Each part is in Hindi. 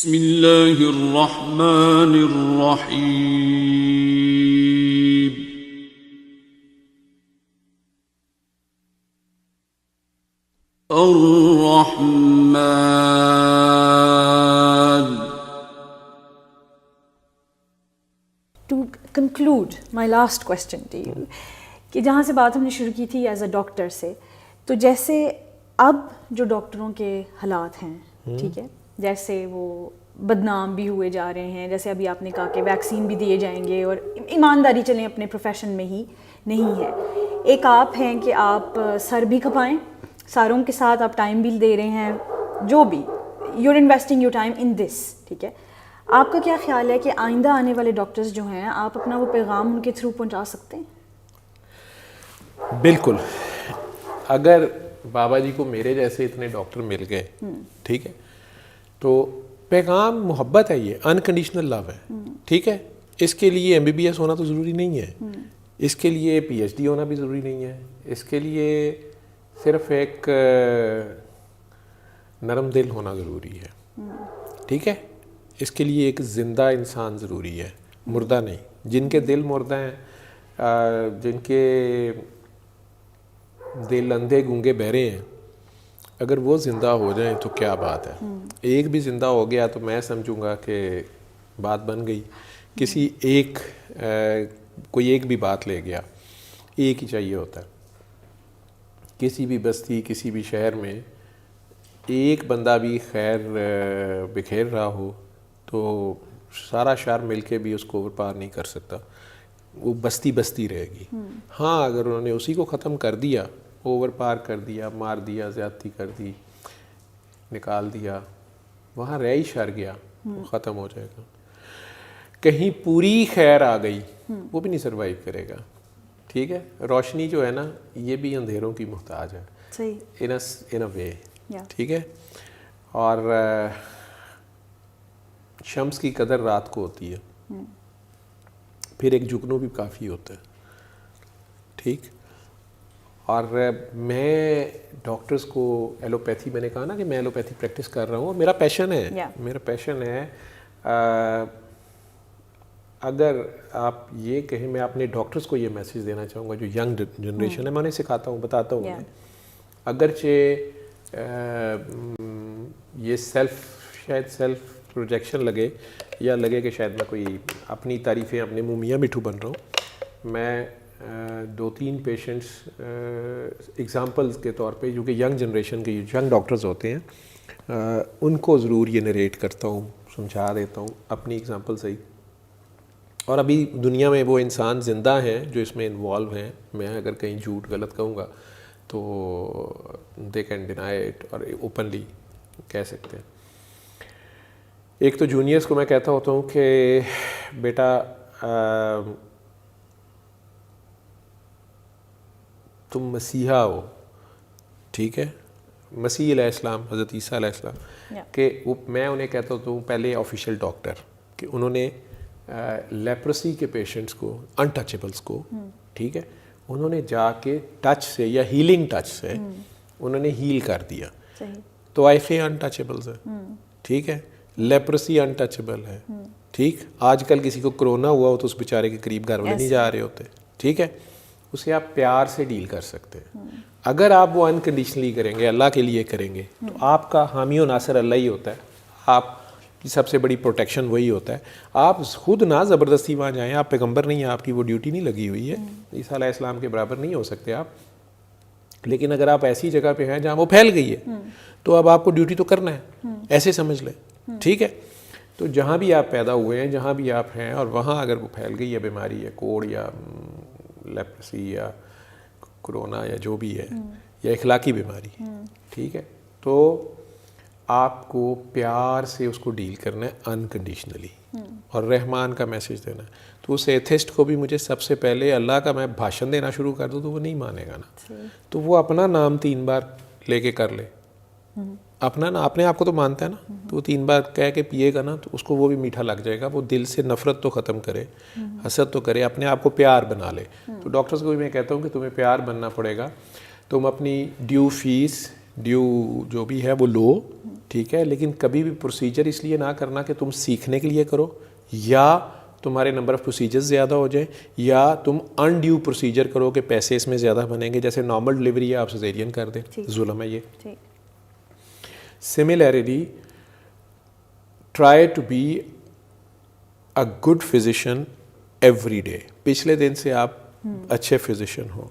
बिस्मिल्लाहिर्रहमानिर्रहीम। अर्रहमान। To conclude my last question to you, कि जहाँ से बात हमने शुरू की थी एज अ डॉक्टर से, तो जैसे अब जो डॉक्टरों के हालात हैं, ठीक है, जैसे वो बदनाम भी हुए जा रहे हैं, जैसे अभी आपने कहा कि वैक्सीन भी दिए जाएंगे और ईमानदारी चलें अपने प्रोफेशन में ही नहीं है। एक आप हैं कि आप सर भी खपाएं, सारों के साथ आप टाइम भी दे रहे हैं, जो भी you are investing your time in this, ठीक है। आपका क्या ख्याल है कि आइंदा आने वाले डॉक्टर्स जो हैं, आप अपना वो पैगाम उनके थ्रू पहुंचा सकते हैं? बिल्कुल। अगर बाबा जी को मेरे जैसे इतने डॉक्टर मिल गए, ठीक है, तो पैगाम मोहब्बत है, ये अनकंडीशनल लव है, ठीक है। इसके लिए MBBS होना तो ज़रूरी नहीं है, इसके लिए PhD होना भी ज़रूरी नहीं है, इसके लिए सिर्फ एक नरम दिल होना ज़रूरी है, ठीक है। इसके लिए एक ज़िंदा इंसान ज़रूरी है, मुर्दा नहीं। जिनके दिल मुर्दा हैं, जिनके दिल अंधे गूंगे बहरे हैं, अगर वो ज़िंदा हो जाएं तो क्या बात है। एक भी ज़िंदा हो गया तो मैं समझूंगा कि बात बन गई। किसी एक कोई एक भी बात ले गया, एक ही चाहिए होता है। किसी भी बस्ती, किसी भी शहर में एक बंदा भी खैर बिखेर रहा हो तो सारा शहर मिलके भी उसको ओवर पार नहीं कर सकता, वो बस्ती बस्ती रहेगी। हाँ, अगर उन्होंने उसी को ख़त्म कर दिया, ओवर पार कर दिया, मार दिया, ज़्यादती कर दी, निकाल दिया, वहाँ रह ही शर गया, वो ख़त्म हो जाएगा। कहीं पूरी खैर आ गई, वो भी नहीं सर्वाइव करेगा, ठीक है। रोशनी जो है ना, ये भी अंधेरों की मुहताज है, इन अ वे, ठीक है। और शम्स की कदर रात को होती है, फिर एक जुगनू भी काफ़ी होता है, ठीक। और मैं डॉक्टर्स को एलोपैथी, मैंने कहा ना कि मैं एलोपैथी प्रैक्टिस कर रहा हूँ, मेरा पैशन है, मेरा पैशन है। अगर आप ये कहें, मैं अपने डॉक्टर्स को ये मैसेज देना चाहूँगा, जो यंग जनरेशन है, मैं उन्हें सिखाता हूँ, बताता हूँ उन्हें, अगरचे ये शायद सेल्फ प्रोजेक्शन लगे या लगे कि शायद मैं कोई अपनी तारीफ़ें अपने मुँह मियाँ मिठू बन रहा हूँ, मैं 2-3 पेशेंट्स एग्ज़ाम्पल्स के तौर पे, जो कि यंग जनरेशन के यंग डॉक्टर्स होते हैं, उनको ज़रूर ये नरेट करता हूँ, समझा देता हूँ अपनी एग्ज़ाम्पल से ही। और अभी दुनिया में वो इंसान ज़िंदा हैं जो इसमें इन्वॉल्व हैं। मैं अगर कहीं झूठ गलत कहूँगा तो दे कैन डिनाई इट, और ओपनली कह सकते हैं। एक तो जूनियर्स को मैं कहता होता हूँ कि बेटा तुम मसीहा हो, ठीक है, मसीह अलैहिस्सलाम, हज़रत ईसा अलैहिस्सलाम के वो, मैं उन्हें कहता हूँ पहले ऑफिशियल डॉक्टर, कि उन्होंने लेप्रोसी के पेशेंट्स को, अनटचेबल्स को, ठीक है, उन्होंने जाके टच से या हीलिंग टच से उन्होंने हील कर दिया। तो ऐसे अनटचेबल्स है, ठीक है, लेप्रोसी अनटचेबल है, ठीक। आजकल किसी को कोरोना हुआ हो तो उस बेचारे के करीब घर वाले नहीं जा रहे होते, ठीक है, उसे आप प्यार से डील कर सकते हैं। अगर आप वो अनकंडीशनली करेंगे, अल्लाह के लिए करेंगे, तो आपका हामी और नासिर अल्लाह ही होता है, आपकी सबसे बड़ी प्रोटेक्शन वही होता है। आप खुद ना ज़बरदस्ती वहाँ जाएँ, आप पैगंबर नहीं हैं, आपकी वो ड्यूटी नहीं लगी हुई है, ईसा अलैहिस्सलाम के बराबर नहीं हो सकते आप। लेकिन अगर आप ऐसी जगह पे हैं जहाँ वो फैल गई है, तो अब आपको ड्यूटी तो करना है, ऐसे समझ लें, ठीक है। तो जहाँ भी आप पैदा हुए हैं, जहाँ भी आप हैं, और वहाँ अगर वो फैल गई है बीमारी, या कोड़, या लेप्रोसी, या कोरोना, या जो भी है, या इखलाकी बीमारी, ठीक है, तो आपको प्यार से उसको डील करना है, अनकंडीशनली, और रहमान का मैसेज देना है। तो उस एथिस्ट को भी मुझे सबसे पहले अल्लाह का मैं भाषण देना शुरू कर दूँ तो वो नहीं मानेगा ना, तो वो अपना नाम 3 बार लेके कर ले, अपना ना, अपने आप को तो मानता है ना, तो वो 3 बार कह के पिएगा ना, तो उसको वो भी मीठा लग जाएगा। वो दिल से नफ़रत तो ख़त्म करे, हसद तो करे, अपने आप को प्यार बना ले। तो डॉक्टर्स को भी मैं कहता हूँ कि तुम्हें प्यार बनना पड़ेगा, तुम अपनी ड्यू फीस, ड्यू जो भी है वो लो, ठीक है, लेकिन कभी भी प्रोसीजर इसलिए ना करना कि तुम सीखने के लिए करो या तुम्हारे नंबर ऑफ़ प्रोसीजर्स ज़्यादा हो जाए या तुम अनड्यू प्रोसीजर करो कि पैसे इसमें ज़्यादा बनेंगे। जैसे नॉर्मल डिलीवरी है, आप सिजेरियन कर दें, जुल्म है ये। Similarly try to be a good physician every day. पिछले दिन से आप अच्छे फिजिशियन हो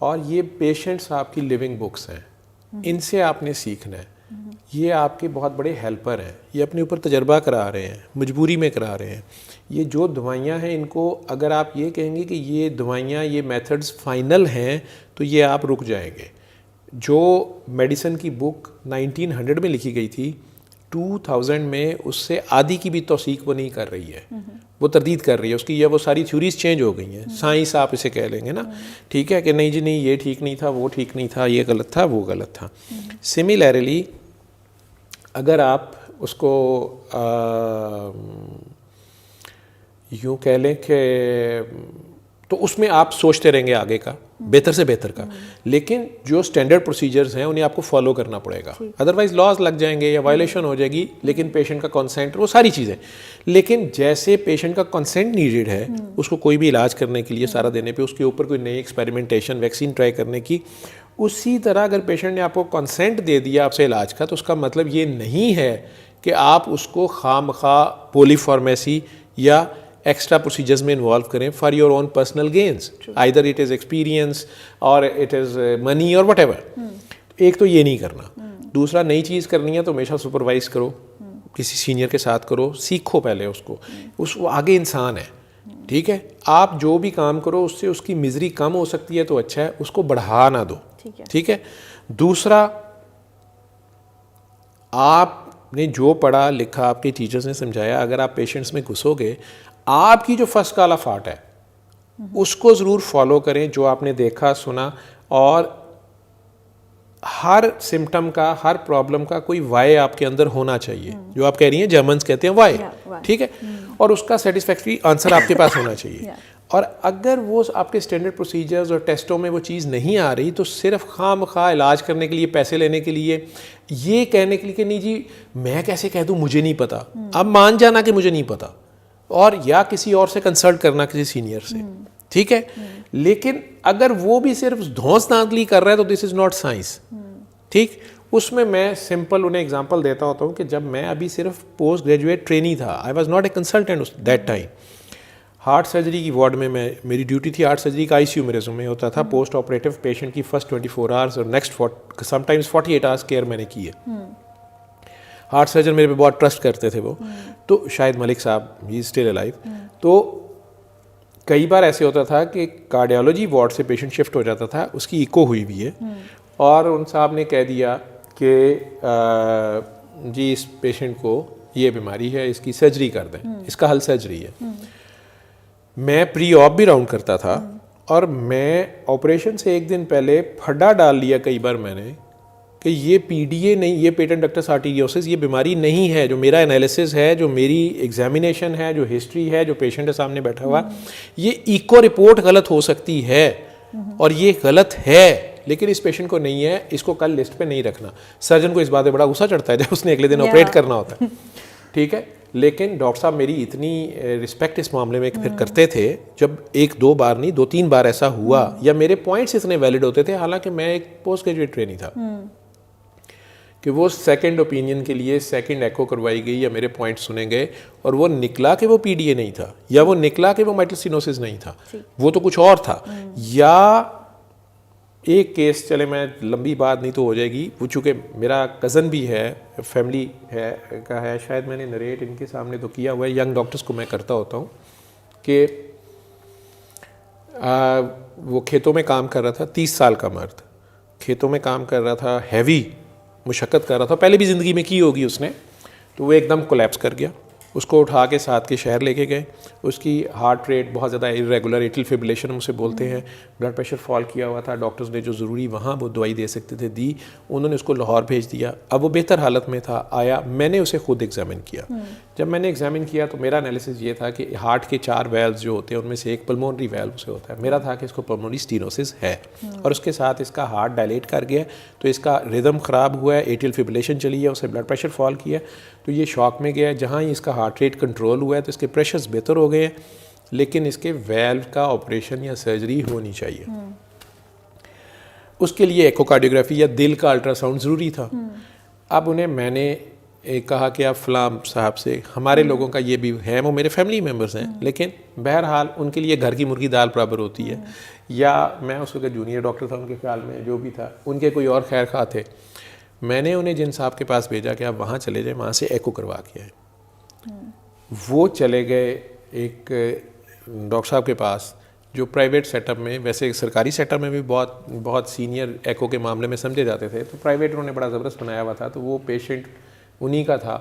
और ये पेशेंट्स आपकी लिविंग बुक्स हैं, इनसे आपने सीखना है। ये आपके बहुत बड़े हेल्पर हैं, ये अपने ऊपर तजर्बा करा रहे हैं, मजबूरी में करा रहे हैं। ये जो दवाइयाँ हैं, इनको अगर आप ये कहेंगे कि ये दवाइयाँ, ये मेथड्स फाइनल हैं, तो ये आप रुक जाएंगे। जो मेडिसिन की बुक 1900 में लिखी गई थी, 2000 में उससे आधी की भी तौसीक वो नहीं कर रही है, वो तरदीद कर रही है उसकी, या वो सारी थ्योरीज चेंज हो गई हैं। साइंस आप इसे कह लेंगे ना, ठीक है, कि नहीं जी नहीं, ये ठीक नहीं था, वो ठीक नहीं था, ये गलत था, वो गलत था। सिमिलरली अगर आप उसको यूँ कह लें कि तो उसमें आप सोचते रहेंगे आगे का, बेहतर से बेहतर का, लेकिन जो स्टैंडर्ड प्रोसीजर्स हैं उन्हें आपको फॉलो करना पड़ेगा, अदरवाइज लॉज लग जाएंगे या वायलेशन हो जाएगी। लेकिन पेशेंट का कंसेंट, वो सारी चीज़ें, लेकिन जैसे पेशेंट का कंसेंट नीडेड है उसको कोई भी इलाज करने के लिए सारा देने पे, उसके ऊपर कोई नई एक्सपेरिमेंटेशन, वैक्सीन ट्राई करने की, उसी तरह अगर पेशेंट ने आपको कंसेंट दे दिया आपसे इलाज का, तो उसका मतलब ये नहीं है कि आप उसको खामखा पॉलीफार्मेसी या एक्स्ट्रा प्रोसीजर्स में इन्वॉल्व करें for your own personal gains, either it is experience और इट इज़ मनी और वट एवर। एक तो ये नहीं करना। दूसरा, नई चीज़ करनी है तो हमेशा सुपरवाइज करो, किसी सीनियर के साथ करो, सीखो पहले उसको, वो आगे इंसान है, ठीक है। आप जो भी काम करो उससे उसकी मिजरी कम हो सकती है तो अच्छा है, उसको बढ़ा ना दो, ठीक है। दूसरा, आपने जो पढ़ा लिखा, आपके टीचर्स ने समझाया, अगर आप पेशेंट्स में घुसोगे, आपकी जो फर्स्ट काला फाट है उसको ज़रूर फॉलो करें, जो आपने देखा सुना, और हर सिम्टम का, हर प्रॉब्लम का कोई वाई आपके अंदर होना चाहिए, जो आप कह रही हैं, जर्मन्स कहते हैं वाई, ठीक है, और उसका सेटिस्फैक्ट्री आंसर आपके पास होना चाहिए। और अगर वो आपके स्टैंडर्ड प्रोसीजर्स और टेस्टों में वो चीज़ नहीं आ रही, तो सिर्फ खामखा इलाज करने के लिए, पैसे लेने के लिए, ये कहने के लिए कि नहीं जी मैं कैसे कह दूँ, मुझे नहीं पता, अब मान जाना कि मुझे नहीं पता, और या किसी और से कंसल्ट करना, किसी सीनियर से, ठीक है। लेकिन अगर वो भी सिर्फ धौंस धांधली कर रहा है तो दिस इज़ नॉट साइंस, ठीक। उसमें मैं सिंपल उन्हें एग्जांपल देता होता हूँ कि जब मैं अभी सिर्फ पोस्ट ग्रेजुएट ट्रेनी था, I was not a consultant that time. Heart surgery की वार्ड में मेरी ड्यूटी थी, हार्ट सर्जरी का आईसीयू मेरे में होता था। पोस्ट ऑपरेटिव पेशेंट की फर्स्ट 24 आवर्स और नेक्स्ट समटाइम्स 48 आवर्स केयर मैंने की है। हार्ट सर्जन मेरे पे बहुत ट्रस्ट करते थे वो, तो शायद मलिक साहब, ही इज स्टिल अलाइव। तो कई बार ऐसे होता था कि कार्डियोलॉजी वार्ड से पेशेंट शिफ्ट हो जाता था, उसकी इको हुई हुई है, और उन साहब ने कह दिया कि जी इस पेशेंट को ये बीमारी है, इसकी सर्जरी कर दें, इसका हल सर्जरी है। मैं प्री ऑप भी राउंड करता था, और मैं ऑपरेशन से एक दिन पहले फड्डा डाल लिया कई बार मैंने कि ये पीडीए नहीं, ये पेटेंट डक्टस आर्टीरियोसिस ये बीमारी नहीं है। जो मेरा एनालिसिस है, जो मेरी एग्जामिनेशन है, जो हिस्ट्री है, जो पेशेंट है सामने बैठा हुआ, ये इको रिपोर्ट गलत हो सकती है और ये गलत है, लेकिन इस पेशेंट को नहीं है, इसको कल लिस्ट पे नहीं रखना। सर्जन को इस बात पे बड़ा गुस्सा चढ़ता है जब उसने अगले दिन ऑपरेट करना होता है, ठीक है। लेकिन डॉक्टर साहब मेरी इतनी रिस्पेक्ट इस मामले में फिर करते थे, जब एक दो बार नहीं 2-3 बार ऐसा हुआ, या मेरे पॉइंट्स इतने वैलिड होते थे, हालांकि मैं एक पोस्ट ग्रेजुएट ट्रेनी था, कि वो सेकंड ओपिनियन के लिए सेकंड एको करवाई गई या मेरे पॉइंट सुने गए, और वो निकला कि वो पीडीए नहीं था, या वो निकला कि वो माइटल स्टेनोसिस नहीं था, वो तो कुछ और था। या एक केस, चले मैं लंबी बात नहीं तो हो जाएगी, वो चूँकि मेरा कज़न भी है, फैमिली है का है, शायद मैंने नरेट इनके सामने तो किया हुआ है, यंग डॉक्टर्स को मैं करता होता हूँ, कि वो खेतों में काम कर रहा था, 30 साल का मर्द खेतों में काम कर रहा था, हैवी मुशक्क़त कर रहा था, पहले भी ज़िंदगी में की होगी उसने, तो वो एकदम कोलैप्स कर गया, उसको उठा के साथ के शहर लेके गए। उसकी हार्ट रेट बहुत ज़्यादा इरेगुलर, एट्रियल फिब्रिलेशन उसे बोलते हैं, ब्लड प्रेशर फॉल किया हुआ था। डॉक्टर्स ने जो ज़रूरी वहाँ वो दवाई दे सकते थे दी, उन्होंने उसको लाहौर भेज दिया। अब वो बेहतर हालत में था, आया, मैंने उसे खुद एग्जामिन किया। जब मैंने एग्जामिन किया तो मेरा एनालिसिस ये था कि हार्ट के 4 वेल्व्स जो होते हैं उनमें से एक पल्मोनरी वेल्व से होता है। मेरा था कि इसको पल्मोनरी स्टीनोसिस है और उसके साथ इसका हार्ट डायलेट कर गया, तो इसका रिदम ख़राब हुआ है, एट्रियल फिब्रिलेशन चली है, उसे ब्लड प्रेशर फॉल किया, तो ये शॉक में गया। जहाँ ही इसका हार्ट रेट कंट्रोल हुआ है तो इसके प्रेशर्स बेहतर हो गए, लेकिन इसके वेल्व का ऑपरेशन या सर्जरी होनी चाहिए। उसके लिए एकोकार्डियोग्राफी या दिल का अल्ट्रासाउंड ज़रूरी था। अब उन्हें मैंने कहा कि आप फलाम साहब से, हमारे लोगों का ये भी है, वो मेरे फैमिली मेम्बर्स हैं, लेकिन बहरहाल उनके लिए घर की मुर्गी दाल बराबर होती है। या मैं उस वक्त जूनियर डॉक्टर था उनके ख्याल में, जो भी था, उनके कोई और खैर खा थे। मैंने उन्हें जिन साहब के पास भेजा कि आप वहाँ चले जाएं, वहाँ से एको करवा के आए। वो चले गए एक डॉक्टर साहब के पास जो प्राइवेट सेटअप में, वैसे सरकारी सेटअप में भी बहुत सीनियर एको के मामले में समझे जाते थे, तो प्राइवेट उन्होंने बड़ा ज़बरदस्त बनाया हुआ था। तो वो पेशेंट उन्हीं का था,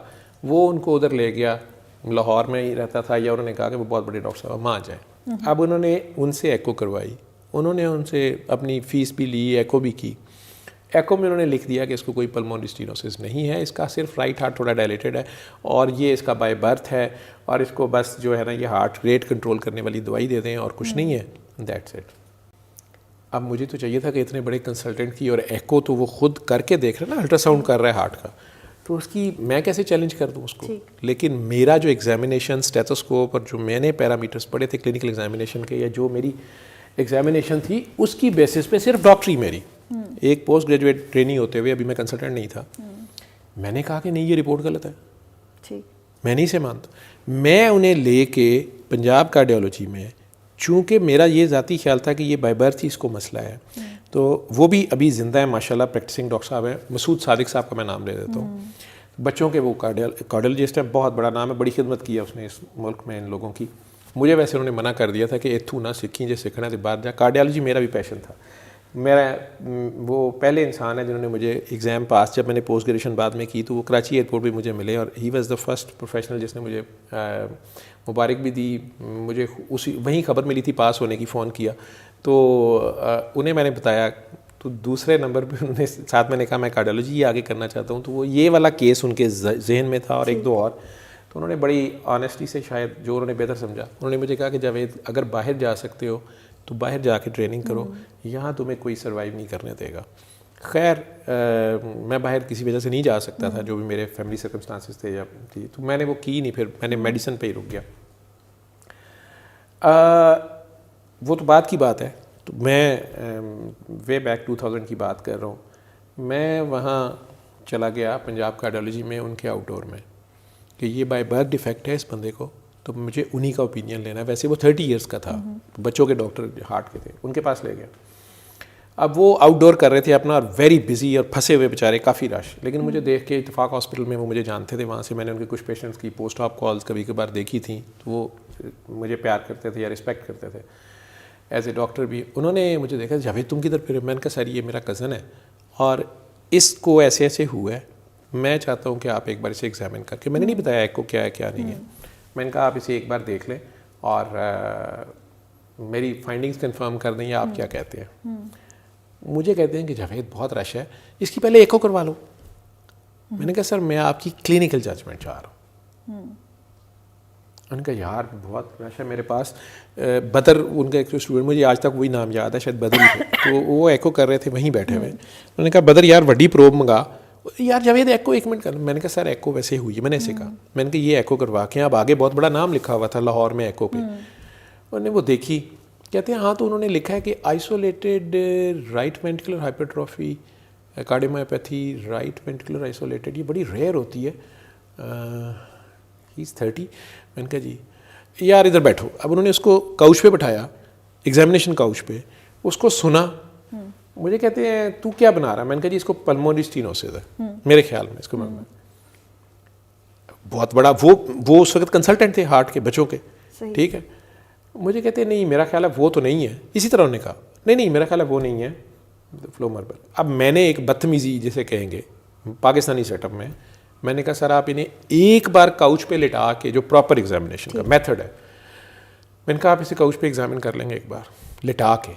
वो उनको उधर ले गया, लाहौर में ही रहता था, या उन्होंने कहा कि वो बहुत बड़े डॉक्टर साहब वहाँ जाए। अब उन्होंने उनसे एको करवाई, उन्होंने उनसे अपनी फ़ीस भी ली, एको भी की। एको में उन्होंने लिख दिया कि इसको कोई पल्मोनरी स्टीनोसिस नहीं है, इसका सिर्फ राइट हार्ट थोड़ा डायलेटेड है और ये इसका बाय बर्थ है, और इसको बस जो है ना ये हार्ट रेट कंट्रोल करने वाली दवाई दे दें और कुछ नहीं है, दैट्स इट। अब मुझे तो चाहिए था कि इतने बड़े कंसल्टेंट की, और एको तो वो खुद करके देख रहे हैं ना, अल्ट्रासाउंड कर रहा है हार्ट का, तो उसकी मैं कैसे चैलेंज कर दूं उसको। लेकिन मेरा जो एग्जामिनेशन स्टेथोस्कोप और जो मैंने पैरामीटर्स पढ़े थे क्लिनिकल एग्जामिनेशन के, या जो मेरी एग्जामिनेशन थी, उसकी बेसिस पे सिर्फ डॉक्टरी मेरी, एक पोस्ट ग्रेजुएट ट्रेनिंग होते हुए अभी मैं कंसल्टेंट नहीं था, मैंने कहा कि नहीं ये रिपोर्ट गलत है, ठीक, मैं नहीं से मानता। मैं उन्हें लेके पंजाब कार्डियोलॉजी में, चूँकि मेरा ये ज़ाती ख्याल था कि ये बाय बर्थ ही इसको मसला है, तो वो भी अभी ज़िंदा है माशाल्लाह, प्रैक्टिसिंग डॉक्टर साहब है, मसूद सादिक साहब का मैं नाम ले देता हूँ, बच्चों के वो कार्डियोलॉजिस्ट है, बहुत बड़ा नाम है, बड़ी खिदमत की है उसने इस मुल्क में इन लोगों की। मुझे वैसे उन्होंने मना कर दिया था कि इथू ना सीखी, जो सीखना तो बाद जा। कार्डियोलॉजी मेरा भी पैशन था, मेरा वो पहले इंसान है जिन्होंने मुझे एग्ज़ाम पास, जब मैंने पोस्ट ग्रेजुएशन बाद में की, तो वो कराची एयरपोर्ट भी मुझे मिले, और he was the first professional जिसने मुझे मुबारक भी दी। मुझे उसी वहीं खबर मिली थी पास होने की, फ़ोन किया तो उन्हें मैंने बताया, तो दूसरे नंबर पे उन्होंने साथ मैंने कहा मैं कार्डियोलॉजी ही आगे करना चाहता हूँ, तो वो ये वाला केस उनके जहन में था और एक दो और, तो उन्होंने बड़ी ऑनेस्टी से, शायद जो उन्होंने बेहतर समझा, उन्होंने मुझे कहा कि जावेद अगर बाहर जा सकते हो तो बाहर जाके ट्रेनिंग करो, यहाँ तुम्हें कोई सर्वाइव नहीं करने देगा। खैर मैं बाहर किसी वजह से नहीं जा सकता था, जो भी मेरे फैमिली सर्कमस्टांसिस थे या थी, तो मैंने वो की नहीं, फिर मैंने मेडिसिन पे ही रुक गया। वो तो बाद की बात है, तो मैं वे बैक 2000 की बात कर रहा हूँ। मैं वहाँ चला गया पंजाब कार्डियोलॉजी में, उनके आउटडोर में, कि ये बाय बर्थ डिफेक्ट है इस बंदे को, तो मुझे उन्हीं का ओपिनियन लेना है। वैसे वो 30 इयर्स का था, बच्चों के डॉक्टर हार्ट के थे, उनके पास ले गया। अब वो आउटडोर कर रहे थे अपना, वेरी बिजी और फंसे हुए बेचारे, काफ़ी रश, लेकिन मुझे देख के, इत्तेफाक हॉस्पिटल में वो मुझे जानते थे, वहाँ से मैंने उनके कुछ पेशेंट्स की पोस्ट ऑप कॉल्स कभी कभार देखी थी, तो वो मुझे प्यार करते थे या रिस्पेक्ट करते थे एज ए डॉक्टर भी। उन्होंने मुझे देखा, जावेद तुम किधर फिर? मैंने कहा सर ये मेरा कज़न है और इसको ऐसे ऐसे हुआ है, मैं चाहता हूँ कि आप एक बार इसे एग्जामिन करके, मैंने नहीं बताया एको क्या है क्या नहीं है, मैंने कहा आप इसे एक बार देख लें और मेरी फाइंडिंग्स कंफर्म कर दें, या आप क्या कहते हैं। मुझे कहते हैं कि जावेद बहुत रश है, इसकी पहले एको करवा लो। मैंने कहा सर मैं आपकी क्लिनिकल जजमेंट चाह रहा हूँ। उनका यार बहुत रश है मेरे पास। बदर उनका एक स्टूडेंट, मुझे आज तक वही नाम याद है, शायद बदर ही थे, तो वो एको कर रहे थे वहीं बैठे हुए। उन्होंने कहा बदर यार वड्डी प्रोब मंगा, यार जावेद एको 1 मिनट कर। मैंने कहा सर एको वैसे हुई है, मैंने ऐसे कहा, मैंने कहा ये एको करवा के, अब आगे बहुत बड़ा नाम लिखा हुआ था लाहौर में एको पे। उन्होंने वो देखी, कहते हैं हाँ, तो उन्होंने लिखा है कि isolated right ventricular hypertrophy, cardiomyopathy right ventricular isolated, ये बड़ी रेयर होती है, ही इज़ 30। मैंने कहा जी यार इधर बैठो। अब उन्होंने उसको काउच पे बैठाया, एग्जामिनेशन काउच पे, उसको सुना। मुझे कहते हैं तू क्या बना रहा है? मैंने कहा जी इसको पल्मोनरी स्टीनोसिस है मेरे ख्याल में, इसको मैं बहुत बड़ा, वो उस वक्त कंसल्टेंट थे हार्ट के, बच्चों के, ठीक है। मुझे कहते हैं नहीं मेरा ख्याल है वो तो नहीं है। इसी तरह उन्होंने कहा नहीं मेरा ख्याल है वो नहीं है, फ्लो मार्बल। अब मैंने एक बदतमीजी जिसे कहेंगे पाकिस्तानी सेटअप में, मैंने कहा सर आप इन्हें एक बार काउच पे लिटा के, जो प्रॉपर एग्जामिनेशन का मेथड है, मैंने कहा आप इसे काउच पे एग्जामिन कर लेंगे एक बार लिटा के।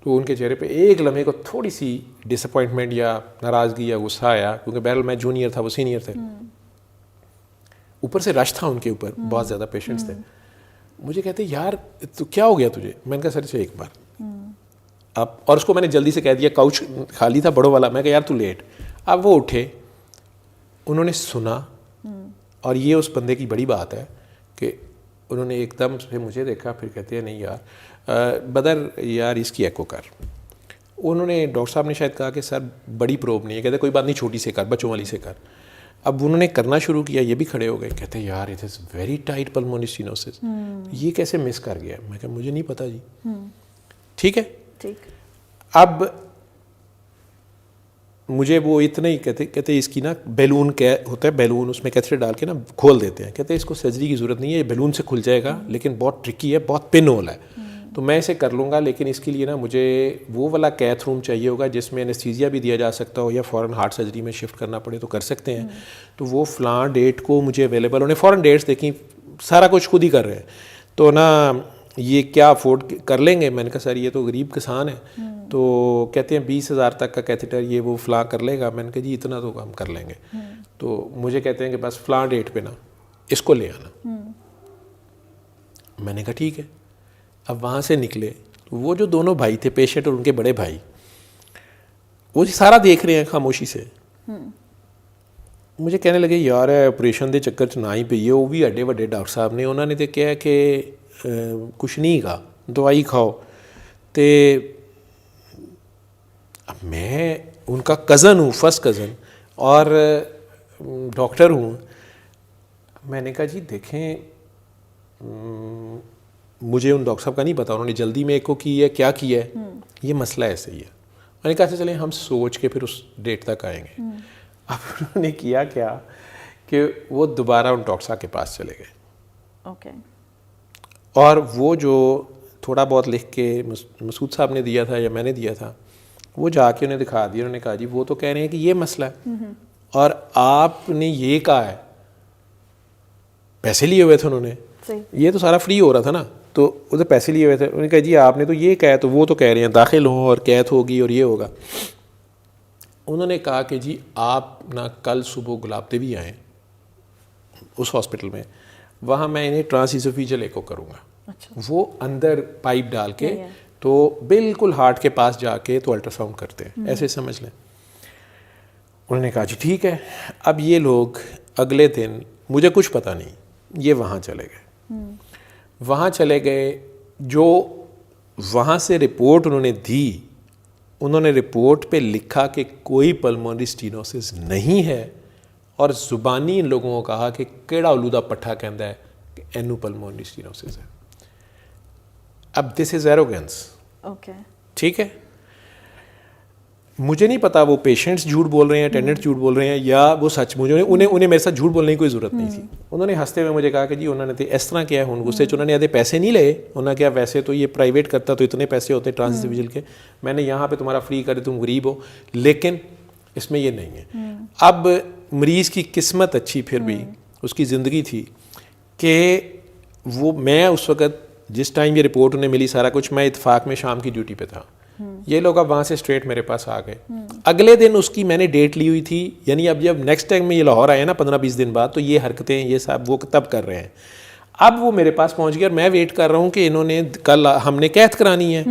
तो उनके चेहरे पे एक लम्हे को थोड़ी सी डिसअपॉइंटमेंट या नाराज़गी या गुस्सा आया, क्योंकि बहरहाल मैं जूनियर था, वो सीनियर थे। ऊपर से रश था उनके ऊपर, बहुत ज़्यादा पेशेंट्स थे। मुझे कहते यार तो क्या हो गया तुझे? मैंने कहा सर इसे एक बार अब, और उसको मैंने जल्दी से कह दिया, काउच खाली था बड़ों वाला। मैं कहा यार तू लेट। अब वो उठे, उन्होंने सुना, और ये उस बंदे की बड़ी बात है कि उन्होंने एकदम से मुझे देखा, फिर कहते हैं नहीं यार बदर यार इसकी एको कर। उन्होंने, डॉक्टर साहब ने शायद कहा कि सर बड़ी प्रोब नहीं है, कहते कोई बात नहीं छोटी से कर, बच्चों वाली से कर। अब उन्होंने करना शुरू किया, ये भी खड़े हो गए, कहते यार it is very tight pulmonary stenosis, ये कैसे मिस कर गया? मैं कहा मुझे नहीं पता जी। ठीक है, ठीक। अब मुझे वो इतना ही कहते इसकी ना बैलून होता है, बैलून उसमें कैथेटर डाल के ना खोल देते हैं। कहते इसको सर्जरी की ज़रूरत नहीं है, ये बैलून से खुल जाएगा, लेकिन बहुत ट्रिकी है, बहुत पिन होल है, तो मैं इसे कर लूँगा, लेकिन इसके लिए ना मुझे वो वाला कैथ रूम चाहिए होगा जिसमें एनेस्थीसिया भी दिया जा सकता हो, या फ़ौरन हार्ट सर्जरी में शिफ्ट करना पड़े तो कर सकते हैं। तो वो फ़लाँ डेट को मुझे अवेलेबल, उन्होंने फ़ौरन डेट्स देखी, सारा कुछ खुद ही कर रहे हैं, तो ना ये क्या अफोर्ड कर लेंगे? मैंने कहा सर ये तो गरीब किसान है। तो कहते हैं 20,000 तक का कैथेटर ये वो फ़लाँ कर लेगा। मैंने कहा जी इतना तो हम कर लेंगे। तो मुझे कहते हैं कि बस फ़लाँ डेट पे ना इसको ले आना। मैंने कहा ठीक है। अब वहाँ से निकले, तो वो जो दोनों भाई थे, पेशेंट और उनके बड़े भाई, वो सारा देख रहे हैं खामोशी से। मुझे कहने लगे यार ऑपरेशन के चक्कर च ना ही पईए, वो भी एडे वड्डे डॉक्टर साहब ने, उन्होंने तो कहा कि कुछ नहीं का दवाई खाओ। तो अब मैं उनका कज़न हूँ, फर्स्ट कज़न, और डॉक्टर हूँ। मैंने कहा जी देखें मुझे उन डॉक्टर साहब का नहीं पता, उन्होंने जल्दी में एको की है, क्या किया है, ये मसला ऐसे ही है। मैंने कहा चलें हम सोच के फिर उस डेट तक आएंगे। अब उन्होंने किया क्या कि वो दोबारा उन डॉक्टर साहब के पास चले गए। ओके। और वो जो थोड़ा बहुत लिख के मसूद साहब ने दिया था या मैंने दिया था, वो जाके उन्हें दिखा दिया। उन्होंने कहा जी वो तो कह रहे हैं कि ये मसला है, और आपने ये कहा है, पैसे लिए हुए थे उन्होंने, ये तो सारा फ्री हो रहा था ना, तो उधर पैसे लिए हुए थे। उन्होंने कहा जी आपने तो ये कहा, तो वो तो कह रहे हैं दाखिल हो और कैथ होगी और ये होगा। उन्होंने कहा कि जी आप ना कल सुबह गुलाबदेवी आएँ उस हॉस्पिटल में, वहाँ मैं इन्हें ट्रांसइसोफेजियल एको करूँगा। अच्छा। वो अंदर पाइप डाल के तो बिल्कुल हार्ट के पास जाके तो अल्ट्रासाउंड करते हैं, ऐसे समझ लें। उन्होंने कहा जी ठीक है। अब ये लोग अगले दिन, मुझे कुछ पता नहीं, ये वहाँ चले गए। वहाँ चले गए, जो वहाँ से रिपोर्ट उन्होंने दी, उन्होंने रिपोर्ट पे लिखा कि कोई पल्मोनरी स्टेनोसिस नहीं है, और ज़ुबानी इन लोगों को कहा कि केड़ा उलूदा पट्ठा कहता है कि एनू पल्मोनरी स्टेनोसिस है। अब दिस इज़ एरोगेंस। ओके। ठीक है, मुझे नहीं पता वो पेशेंट्स झूठ बोल रहे हैं, अटेंडेंट्स झूठ बोल रहे हैं, या वो सच। मुझे उन्हें मेरे साथ झूठ बोलने की कोई ज़रूरत नहीं थी। उन्होंने हंसते हुए मुझे कहा कि जी उन्होंने तो इस तरह किया है, गुस्से उन्होंने आधे पैसे नहीं ले। उन्होंने कहा वैसे तो ये प्राइवेट करता तो इतने पैसे होते ट्रांसइसोफेजियल के, मैंने यहाँ पे तुम्हारा फ्री करे, तुम गरीब हो, लेकिन इसमें ये नहीं है। अब मरीज़ की किस्मत अच्छी, फिर भी उसकी ज़िंदगी थी कि वो, मैं उस वक़्त जिस टाइम ये रिपोर्ट उन्हें मिली सारा कुछ, मैं इत्तेफाक में शाम की ड्यूटी पे था। ये लोग अब वहाँ से स्ट्रेट मेरे पास आ गए। अगले दिन उसकी मैंने डेट ली हुई थी, यानी अब जब नेक्स्ट टाइम में ये लाहौर आए ना 15-20 दिन बाद, तो ये हरकतें ये सब वो तब कर रहे हैं। अब वो मेरे पास पहुँच गया और मैं वेट कर रहा हूँ कि इन्होंने कल हमने कैद करानी है।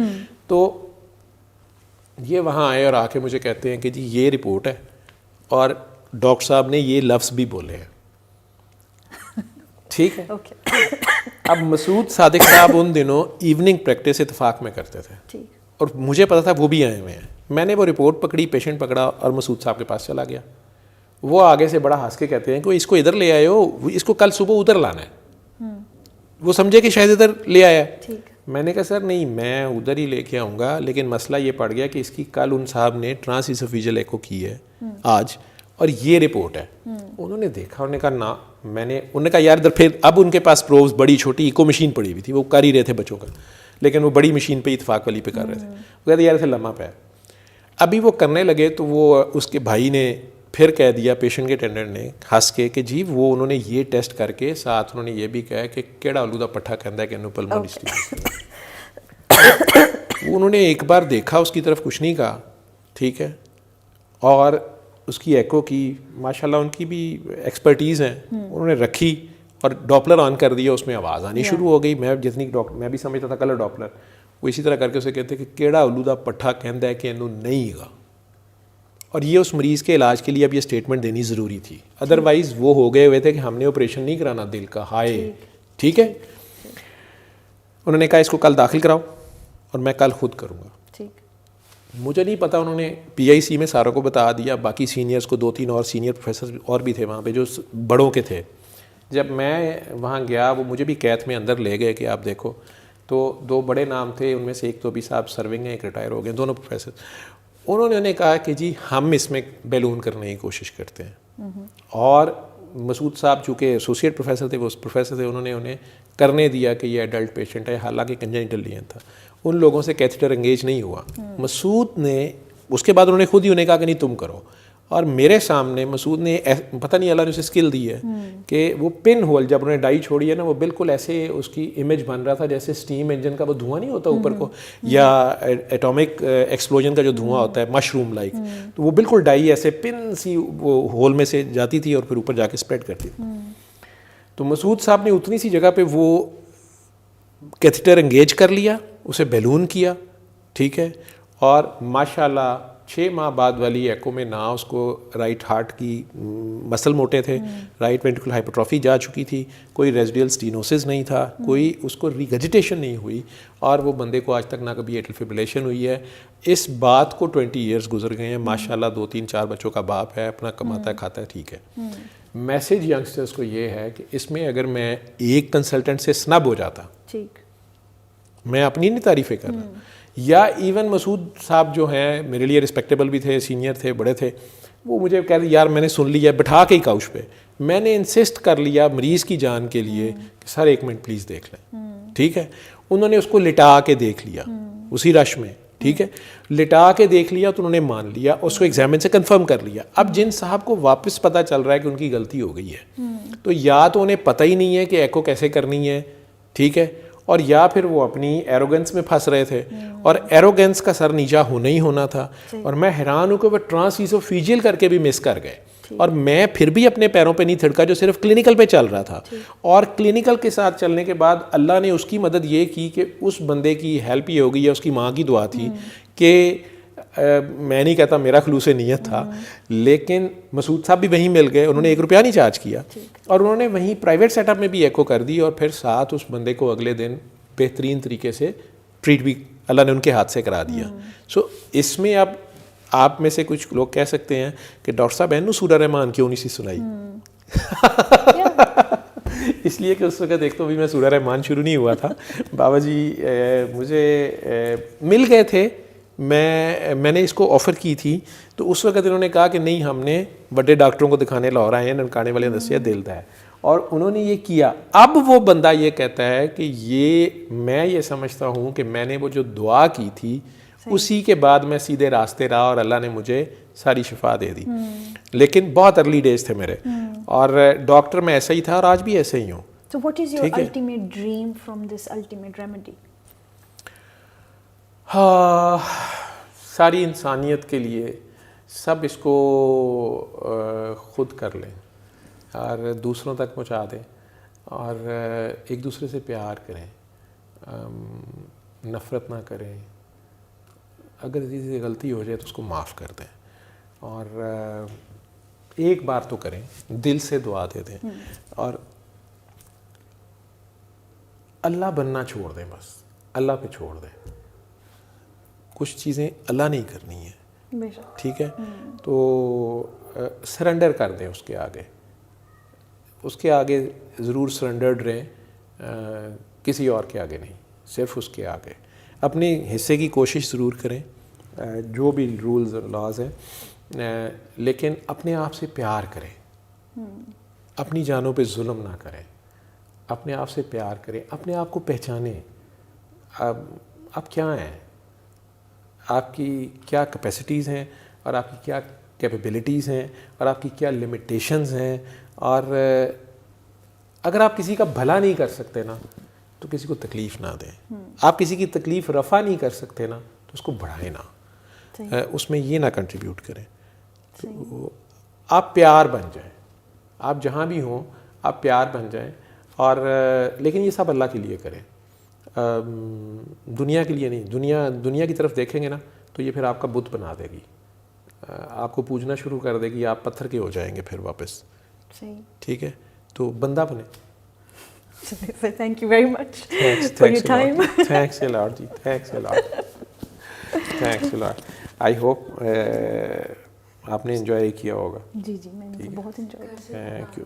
तो ये वहाँ आए और आके मुझे कहते हैं कि जी ये रिपोर्ट है, और डॉक्टर साहब ने ये लफ्ज़ भी बोले हैं। ठीक है। अब मसूद सादिक साहब उन दिनों इवनिंग प्रैक्टिस इत्तेफाक में करते थे, और मुझे पता था वो भी आए हुए हैं। मैंने वो रिपोर्ट पकड़ी, पेशेंट पकड़ा और मसूद साहब के पास चला गया। वो आगे से बड़ा हंस के कहते हैं कि इसको इधर ले आए हो, इसको कल सुबह उधर लाना है। वो समझे कि शायद इधर ले आया। मैंने कहा सर नहीं, मैं उधर ही लेके आऊँगा, लेकिन मसला ये पड़ गया कि इसकी कल उन साहब ने ट्रांसइसोफेजियल एको की है आज, और ये रिपोर्ट है। उन्होंने देखा, उन्होंने कहा ना, उन्होंने कहा यार इधर, फिर अब उनके पास प्रोब्स बड़ी छोटी इको मशीन पड़ी हुई थी, वो कर ही रहे थे बच्चों का, लेकिन वो बड़ी मशीन पे इत्तेफाक वाली पे कर रहे थे। वो कहते यार इसे लम्हा पे। अभी वो करने लगे तो वो उसके भाई ने फिर कह दिया पेशेंट के अटेंडेंट ने हंस के जी वो उन्होंने ये टेस्ट करके साथ उन्होंने ये भी कहा कि केड़ा आलू दा पट्ठा कहता है कि इन्हों पल्मोनरी स्टीनोसिस। उन्होंने एक बार देखा, उसकी तरफ कुछ नहीं कहा, ठीक है, और उसकी एको की, माशाल्लाह उनकी भी एक्सपर्टीज़ हैं, उन्होंने रखी और डॉपलर ऑन कर दिया, उसमें आवाज़ आनी शुरू हो गई। मैं भी समझता था कलर डॉपलर, वो इसी तरह करके उसे कहते कि केड़ा आलू दा पट्ठा कहता है कि इन्हों नहीं गा। और ये उस मरीज़ के इलाज के लिए अब ये स्टेटमेंट देनी ज़रूरी थी, अदरवाइज़ वो हो गए हुए थे कि हमने ऑपरेशन नहीं कराना दिल का, हाय, ठीक है। उन्होंने कहा इसको कल दाखिल कराओ और मैं कल खुद करूँगा। मुझे नहीं पता, उन्होंने PIC में सारों को बता दिया, बाकी सीनियर्स को, 2-3 और सीनियर प्रोफेसर और भी थे वहाँ पे जो बड़ों के थे। जब मैं वहाँ गया, वो मुझे भी कैथ में अंदर ले गए कि आप देखो, तो 2 बड़े नाम थे, उनमें से एक तो अभी साहब सर्विंग हैं, एक रिटायर हो गए, दोनों प्रोफेसर। उन्होंने कहा कि जी हम इसमें बैलून करने की कोशिश करते हैं। और मसूद साहब चूँकि एसोसिएट प्रोफेसर थे, वो प्रोफेसर थे, उन्होंने उन्हें करने दिया कि ये एडल्ट पेशेंट है, हालांकि कंजेनिटल लियन था। उन लोगों से कैथेटर एंगेज नहीं हुआ। मसूद ने उसके बाद उन्होंने खुद ही उन्हें कहा कि नहीं तुम करो, और मेरे सामने मसूद ने, पता नहीं अल्लाह ने उसे स्किल दी है कि वो पिन होल जब उन्होंने डाई छोड़ी है ना, वो बिल्कुल ऐसे उसकी इमेज बन रहा था जैसे स्टीम इंजन का वो धुआं नहीं होता ऊपर को, या एटॉमिक एक्सप्लोजन का जो धुआं होता है मशरूम लाइक, तो वो बिल्कुल डाई ऐसे पिन सी वो होल में से जाती थी और फिर ऊपर जाके स्प्रेड करती थी। तो मसूद साहब ने उतनी सी जगह पे वो कैथेटर एंगेज कर लिया, उसे बैलून किया, ठीक है, और माशाल्लाह 6 माह बाद वाली एको में ना उसको राइट हार्ट की मसल मोटे थे, राइट वेंट्रिकुलर हाइपरट्रॉफी जा चुकी थी, कोई रेजिडुअल स्टीनोसिस नहीं था, कोई उसको रिगजिटेशन नहीं हुई, और वो बंदे को आज तक ना कभी एट्रियल फिब्रिलेशन हुई है। इस बात को 20 ईयर्स गुजर गए हैं, माशाल्लाह 2-3-4 बच्चों का बाप है, अपना कमाता है खाता है, ठीक है। मैसेज यंगस्टर्स को ये है कि इसमें अगर मैं एक कंसल्टेंट से स्नब हो जाता, ठीक, मैं अपनी नहीं तारीफ़ें कर रहा, या इवन मसूद साहब जो हैं मेरे लिए रिस्पेक्टेबल भी थे, सीनियर थे, बड़े थे, वो मुझे कह रहे यार मैंने सुन लिया, बैठा के ही काउच पे मैंने इंसिस्ट कर लिया मरीज़ की जान के लिए कि सर 1 मिनट प्लीज़ देख लें, ठीक है। उन्होंने उसको लिटा के देख लिया उसी रश में, ठीक है, लिटा के देख लिया तो उन्होंने मान लिया, उसको एग्जामिन से कंफर्म कर लिया। अब जिन साहब को वापस पता चल रहा है कि उनकी गलती हो गई है, तो या तो उन्हें पता ही नहीं है कि एको कैसे करनी है, ठीक है, और या फिर वो अपनी एरोगेंस में फंस रहे थे, और एरोगेंस का सर नीचा होना ही होना था। और मैं हैरान हूँ कि वो ट्रांसइसोफेजियल करके भी मिस कर गए, और मैं फिर भी अपने पैरों पे नहीं थिड़का जो सिर्फ क्लिनिकल पे चल रहा था। और क्लिनिकल के साथ चलने के बाद अल्लाह ने उसकी मदद ये की कि उस बंदे की हेल्प ये हो गई है, उसकी माँ की दुआ थी कि मैं नहीं कहता मेरा खलूस नीयत था, लेकिन मसूद साहब भी वहीं मिल गए, उन्होंने 1 रुपया नहीं चार्ज किया, और उन्होंने वहीं प्राइवेट सेटअप में भी एको कर दी, और फिर साथ उस बंदे को अगले दिन बेहतरीन तरीके से ट्रीट भी अल्लाह ने उनके हाथ से करा दिया। सो इसमें अब आप में से कुछ लोग कह सकते हैं कि डॉक्टर साहब एनू सूरा रहमान क्यों नहीं सी सुनाई इसलिए कि उस वक्त एक तो भी मैं सूरा रहमान शुरू नहीं हुआ था, बाबा जी मुझे मिल गए थे, मैंने इसको ऑफ़र की थी, तो उस वक्त इन्होंने कहा कि नहीं हमने बड़े डॉक्टरों को दिखाने लाहौर आए हैं, ननकाने वाले दसिया दिल दा है, और उन्होंने ये किया। अब वो बंदा ये कहता है कि ये मैं ये समझता हूँ कि मैंने वो जो दुआ की थी उसी के बाद मैं सीधे रास्ते रहा और अल्लाह ने मुझे सारी शिफा दे दी। लेकिन बहुत अर्ली डेज थे मेरे, और डॉक्टर मैं ऐसा ही था और आज भी ऐसे ही हूँ। So what is your ultimate dream from this ultimate remedy? हाँ, सारी इंसानियत के लिए सब इसको ख़ुद कर लें और दूसरों तक पहुँचा दें, और एक दूसरे से प्यार करें, नफ़रत ना करें, अगर किसी से गलती हो जाए तो उसको माफ़ कर दें, और एक बार तो करें, दिल से दुआ दे दें, और अल्लाह बनना छोड़ दें, बस अल्लाह पे छोड़ दें। कुछ चीज़ें अल्लाह नहीं करनी है, ठीक है, तो सरेंडर कर दें उसके आगे ज़रूर सरेंडर्ड रहें, किसी और के आगे नहीं, सिर्फ उसके आगे अपने हिस्से की कोशिश ज़रूर करें, जो भी रूल्स और लॉज हैं, लेकिन अपने आप से प्यार करें, अपनी जानों पे जुल्म ना करें, अपने आप से प्यार करें, अपने आप को पहचानें, आप क्या हैं, आपकी क्या कैपेसिटीज़ हैं और आपकी क्या कैपेबिलिटीज़ हैं और आपकी क्या लिमिटेशंस हैं। और अगर आप किसी का भला नहीं कर सकते ना तो किसी को तकलीफ़ ना दें। आप किसी की तकलीफ़ रफ़ा नहीं कर सकते ना तो उसको बढ़ाएं ना, उसमें ये ना कंट्रीब्यूट करें। तो आप प्यार बन जाएं, आप जहाँ भी हों आप प्यार बन जाएं। और लेकिन ये सब अल्लाह के लिए करें, दुनिया के लिए नहीं। दुनिया की तरफ देखेंगे ना तो ये फिर आपका बुत बना देगी, आपको पूजना शुरू कर देगी, आप पत्थर के हो जाएंगे फिर वापस। ठीक है, तो बंदा बने। Thank you very much for your time. Thanks a lot जी, thanks a lot, thanks a lot. I hope आपने एंजॉय किया होगा। जी जी, मैंने तो बहुत एंजॉय किया। Thank you.